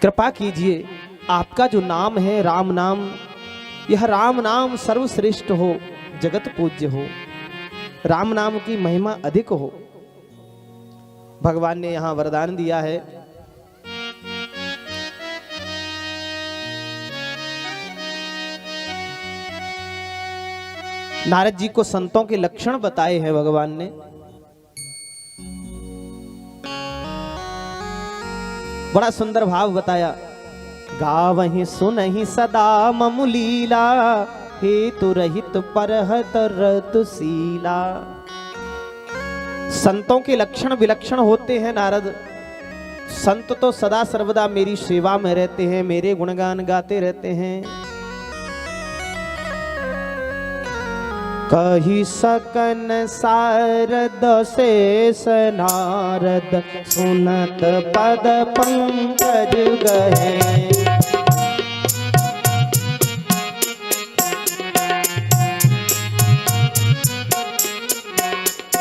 कृपा कीजिए, आपका जो नाम है राम नाम, यह राम नाम सर्वश्रेष्ठ हो, जगत पूज्य हो, राम नाम की महिमा अधिक हो। भगवान ने यहां वरदान दिया है। नारद जी को संतों के लक्षण बताए हैं भगवान ने। बड़ा सुंदर भाव बताया। गावहि सुनहि सदा ममु लीला, हेतु रहित परहत रतुशीला। संतों के लक्षण विलक्षण होते हैं नारद। संत तो सदा सर्वदा मेरी सेवा में रहते हैं, मेरे गुणगान गाते रहते हैं। कही सकन सारद शेष नारद, सुनत पद पंकज गहे।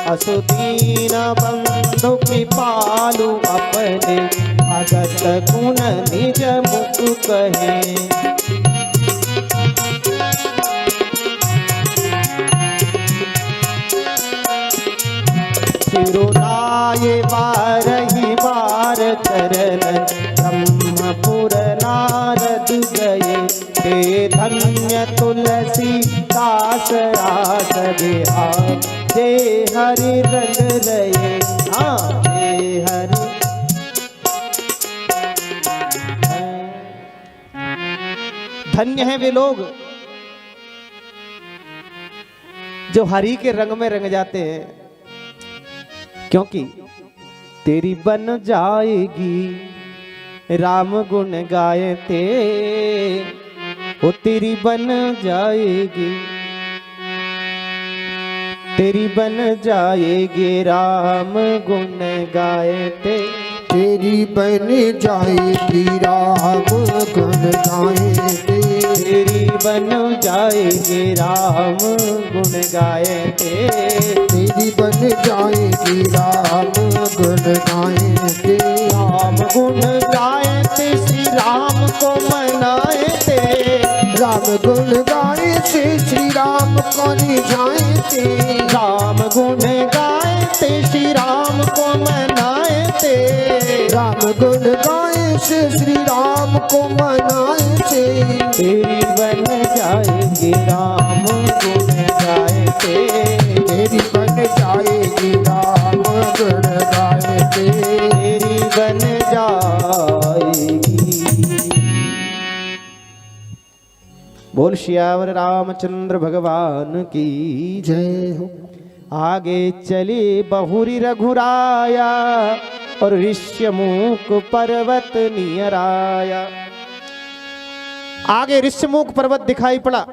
असुदीन बंधु कृपालु, अपने भगत गुण निज मुख कहे। सिरुनाये बारही बार चरण, ब्रह्मपुर नारद गए। हे धन्य तुलसी दास आस बिहार, हे हरि रंग रहे। हाँ हे हरि। धन्य है वे लोग जो हरि के रंग में रंग जाते हैं, क्योंकि तेरी बन जाएगी राम गुण गाए थे। वो तेरी बन जाएगी, तेरी बन जाएगी राम गुण गाए थे। तेरी बन जाएगी राम गुण गाए थे। तेरी बन जाएगी राम गुण गाए थे। तेरी बन जाएगी राम गुण गाए थे। राम गुण गाए थे, श्री राम को मनाए थे। राम गुण गाए थे, श्री राम को रिझाए थे। राम गुण गाए थे, श्री राम को मनाए थे। राम गुण गाए थे, श्री राम को मनाए थे। तेरी बन जाएगी राम गुण गाए थे। तेरी बन जाएगी राम गुण गाए थे। तेरी बन जाएगी। बोल श्यावर रामचंद्र भगवान की जय हो। आगे चले बहुरी रघुराया, और ऋष्यमुख पर्वत नियर आया। आगे ऋष्यमुख पर्वत दिखाई पड़ा,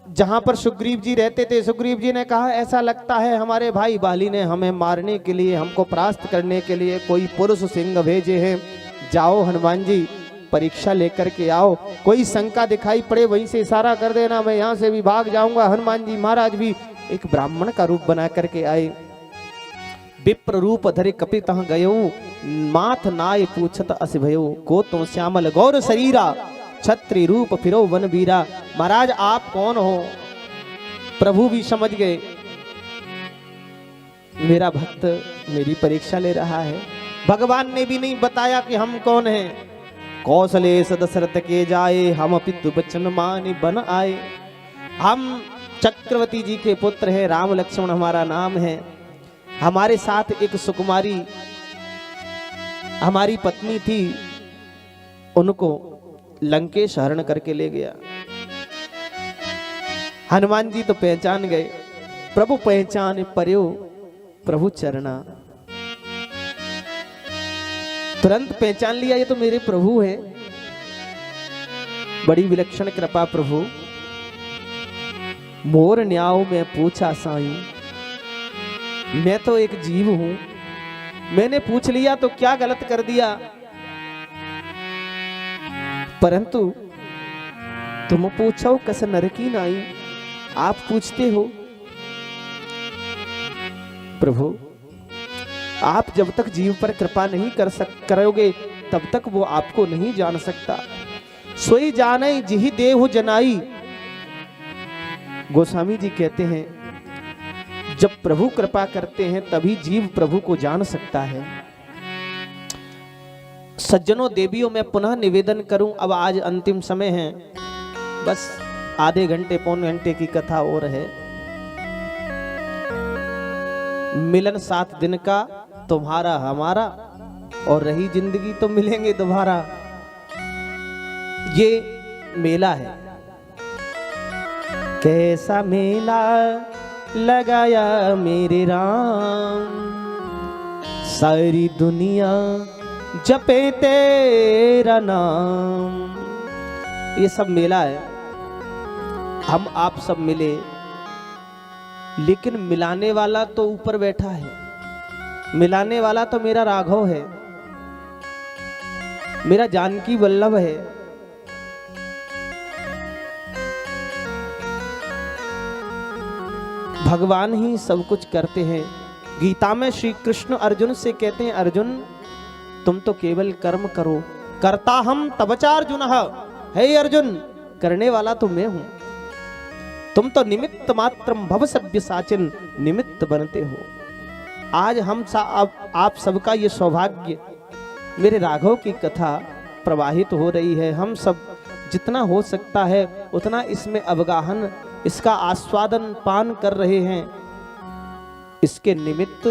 जहां पर सुग्रीव जी रहते थे। सुग्रीव जी ने कहा, ऐसा लगता है हमारे भाई बाली ने हमें मारने के लिए, हमको परास्त करने के लिए कोई पुरुष सिंह भेजे हैं। जाओ हनुमान जी, परीक्षा लेकर के आओ। कोई शंका दिखाई पड़े वहीं से इशारा कर देना, मैं यहाँ से भी भाग जाऊंगा। हनुमान जी महाराज भी एक ब्राह्मण का रूप बना करके आए। विप्र रूप धरे कपित गयो, माथ नाय पूछत अस भयो। को तो श्यामल गौर शरीरा, छत्री रूप फिरो वन बीरा। महाराज आप कौन हो? प्रभु भी समझ गए, मेरा भक्त मेरी परीक्षा ले रहा है। भगवान ने भी नहीं बताया कि हम कौन हैं। कौशलेश दशरथ के जाए, हम पितु बचन मानि बन आए। हम चक्रवर्ती जी के पुत्र हैं, राम लक्ष्मण हमारा नाम है। हमारे साथ एक सुकुमारी हमारी पत्नी थी, उनको लंकेश हरण करके ले गया। हनुमान जी तो पहचान गए। प्रभु पहचान पर्यो प्रभु चरना। तुरंत पहचान लिया, ये तो मेरे प्रभु हैं। बड़ी विलक्षण कृपा प्रभु। मोर न्याव में पूछा साईं, मैं तो एक जीव हूं, मैंने पूछ लिया तो क्या गलत कर दिया? परंतु तुम पूछो कस नरकी नाई, आप पूछते हो। प्रभु आप जब तक जीव पर कृपा नहीं करोगे तब तक वो आपको नहीं जान सकता। सोई जाने जिहि देहु जनाई। गोस्वामी जी कहते हैं जब प्रभु कृपा करते हैं तभी जीव प्रभु को जान सकता है। सज्जनों देवियों, मैं पुनः निवेदन करूं, अब आज अंतिम समय है, बस आधे घंटे पौने घंटे की कथा और है। मिलन 7 दिन का तुम्हारा हमारा, और रही जिंदगी तो मिलेंगे दोबारा। ये मेला है। कैसा मेला लगाया मेरे राम, सारी दुनिया जपे तेरा नाम। ये सब मेला है। हम आप सब मिले, लेकिन मिलाने वाला तो ऊपर बैठा है। मिलाने वाला तो मेरा राघव है, मेरा जानकी वल्लभ है। भगवान ही सब कुछ करते हैं। गीता में श्री कृष्ण अर्जुन से कहते हैं, अर्जुन तुम तो केवल कर्म करो, करता हम तबचा अर्जुन। हे अर्जुन, करने वाला तो मैं हूं, तुम तो निमित्त मात्रम भव सभ्य साचिन, निमित्त बनते हो। आज आप सबका ये सौभाग्य, मेरे राघव की कथा प्रवाहित हो रही है। हम सब जितना हो सकता है उतना इसमें अवगाहन, इसका आस्वादन पान कर रहे हैं। इसके निमित्त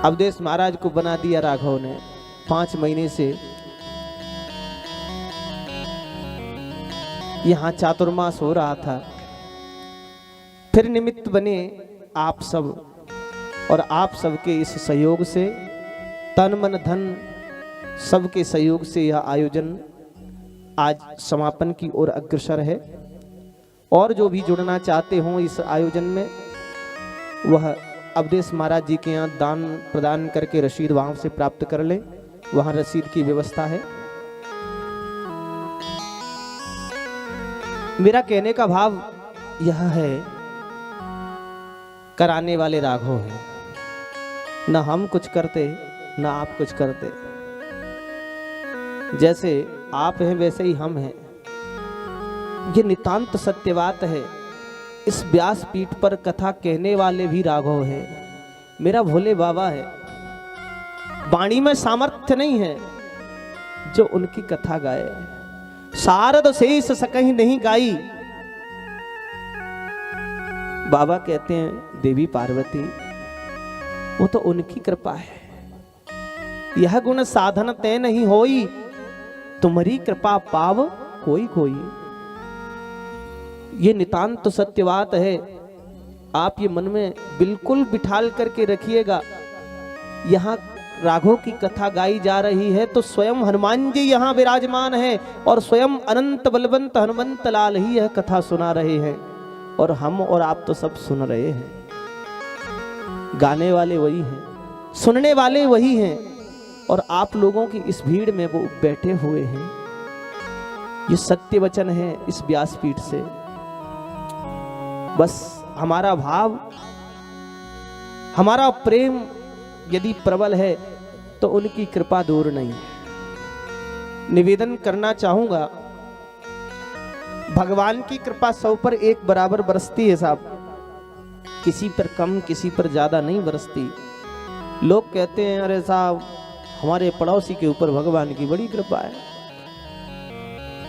अवधेश महाराज को बना दिया राघव ने। 5 महीने से यहाँ चातुर्मास हो रहा था, फिर निमित्त बने आप सब, और आप सबके इस सहयोग से, तन मन धन सबके सहयोग से यह आयोजन आज समापन की ओर अग्रसर है। और जो भी जुड़ना चाहते हों इस आयोजन में, वह अवधेश महाराज जी के यहाँ दान प्रदान करके रसीद वहां से प्राप्त कर ले। वहां रसीद की व्यवस्था है। मेरा कहने का भाव यह है, कराने वाले राघव हैं, न हम कुछ करते न आप कुछ करते। जैसे आप हैं वैसे ही हम हैं। ये नितांत सत्य बात है। इस व्यास पीठ पर कथा कहने वाले भी राघव है, मेरा भोले बाबा है। वाणी में सामर्थ्य नहीं है जो उनकी कथा गाए। शारद शेष सकहीं नहीं गाई। बाबा कहते हैं देवी पार्वती, वो तो उनकी कृपा है। यह गुण साधन तय नहीं होई, तुम्हारी कृपा पाव कोई कोई। ये नितांत सत्य बात है। आप ये मन में बिल्कुल बिठाल करके रखिएगा। यहाँ राघव की कथा गाई जा रही है तो स्वयं हनुमान जी यहाँ विराजमान है, और स्वयं अनंत बलवंत हनुमंत लाल ही यह कथा सुना रहे हैं, और हम और आप तो सब सुन रहे हैं। गाने वाले वही हैं, सुनने वाले वही हैं, और आप लोगों की इस भीड़ में वो बैठे हुए हैं। ये सत्य वचन है इस व्यासपीठ से। बस हमारा भाव, हमारा प्रेम यदि प्रबल है तो उनकी कृपा दूर नहीं है। निवेदन करना चाहूंगा, भगवान की कृपा 100 पर 1 बराबर बरसती है साहब। किसी पर कम किसी पर ज्यादा नहीं बरसती। लोग कहते हैं अरे साहब हमारे पड़ोसी के ऊपर भगवान की बड़ी कृपा है,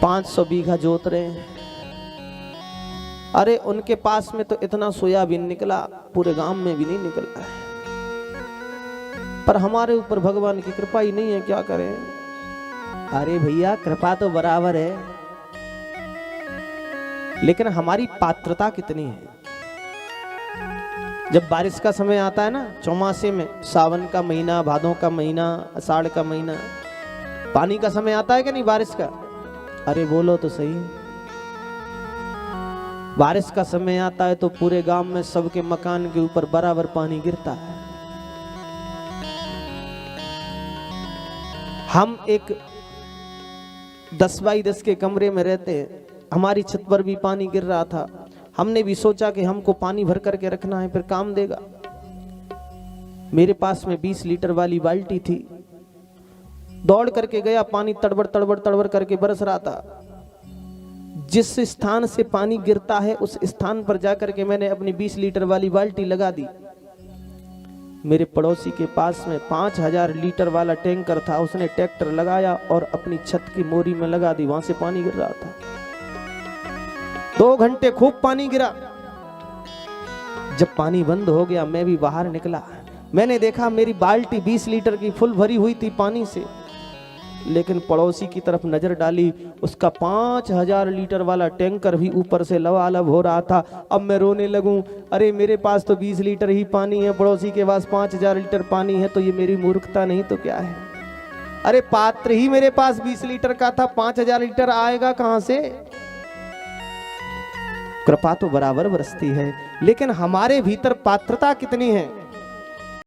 500 बीघा जोत रहे हैं। अरे उनके पास में तो इतना सोयाबीन निकला, पूरे गांव में भी नहीं निकला है। पर हमारे ऊपर भगवान की कृपा ही नहीं है, क्या करें। अरे भैया कृपा तो बराबर है, लेकिन हमारी पात्रता कितनी है। जब बारिश का समय आता है ना, चौमासे में, सावन का महीना, भादों का महीना, आषाढ़ का महीना, पानी का समय आता है कि नहीं बारिश का। अरे बोलो तो सही। बारिश का समय आता है तो पूरे गांव में सबके मकान के ऊपर बराबर पानी गिरता है। हम एक 10 बाई 10 के कमरे में रहते हैं, हमारी छत पर भी पानी गिर रहा था। हमने भी सोचा कि हमको पानी भर करके रखना है, फिर काम देगा। मेरे पास में 20 लीटर वाली बाल्टी थी। दौड़ करके गया, पानी तड़बड़ तड़बड़ तड़बड़ करके बरस रहा था। जिस स्थान से पानी गिरता है उस स्थान पर जाकर के मैंने अपनी 20 लीटर वाली बाल्टी लगा दी। मेरे पड़ोसी के पास में 5000 लीटर वाला टैंकर था, उसने ट्रैक्टर लगाया और अपनी छत की मोरी में लगा दी, वहां से पानी गिर रहा था। 2 घंटे खूब पानी गिरा। जब पानी बंद हो गया मैं भी बाहर निकला। मैंने देखा मेरी बाल्टी 20 लीटर की फुल भरी हुई थी पानी से, लेकिन पड़ोसी की तरफ नजर डाली, उसका 5000 लीटर वाला टैंकर भी ऊपर से लबालब हो रहा था। अब मैं रोने लगूं, अरे मेरे पास तो 20 लीटर ही पानी है, पड़ोसी के पास 5000 लीटर पानी है, तो ये मेरी मूर्खता नहीं तो क्या है। अरे पात्र ही मेरे पास 20 लीटर का था, 5000 लीटर आएगा कहां से। कृपा तो बराबर बरसती है, लेकिन हमारे भीतर पात्रता कितनी है।